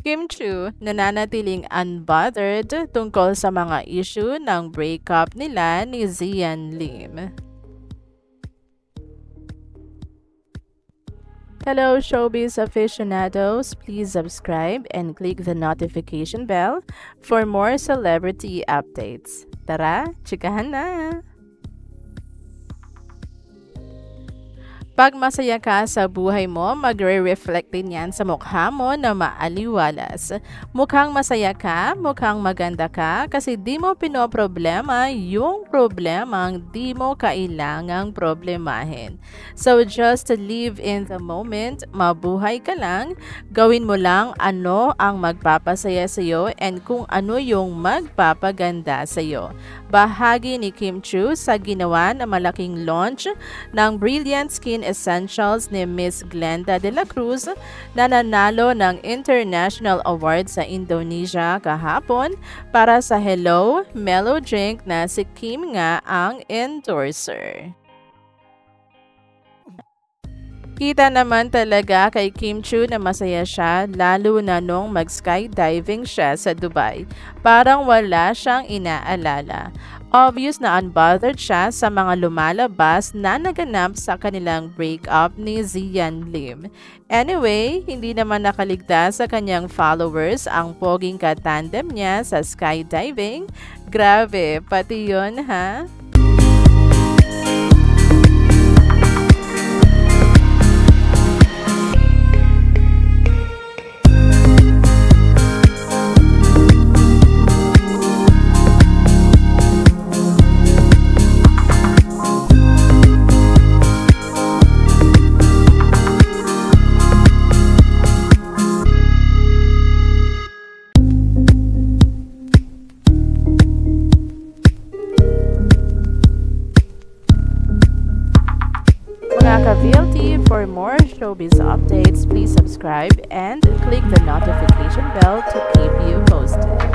Kim Chu nananatiling unbothered tungkol sa mga issue ng breakup nila ni Zian Lim. Hello showbiz aficionados, please subscribe and click the notification bell for more celebrity updates. Tara, chikahan na! Pag masaya ka sa buhay mo, magre-reflect din yan sa mukha mo na maaliwalas. Mukhang masaya ka, mukhang maganda ka kasi di mo pinoproblema yung problemang di mo kailangang problemahin. So just live in the moment, mabuhay ka lang, gawin mo lang ano ang magpapasaya sa'yo and kung ano yung magpapaganda sa'yo. Bahagi ni Kim Chu sa ginawa na malaking launch ng Brilliant Skin Essentials ni Miss Glenda de la Cruz na nanalo ng International Award sa Indonesia kahapon para sa Hello Mellow Drink na si Kim nga ang endorser. Kita naman talaga kay Kim Chu na masaya siya lalo na nung mag-skydiving siya sa Dubai. Parang wala siyang inaalala. Obvious na unbothered siya sa mga lumalabas na naganap sa kanilang breakup ni Zian Lim. Anyway, hindi naman nakaligtas sa kanyang followers ang poging katandem niya sa skydiving. Grabe, pati yun ha? Mga ka-VLT, for more showbiz updates, please subscribe and click the notification bell to keep you posted.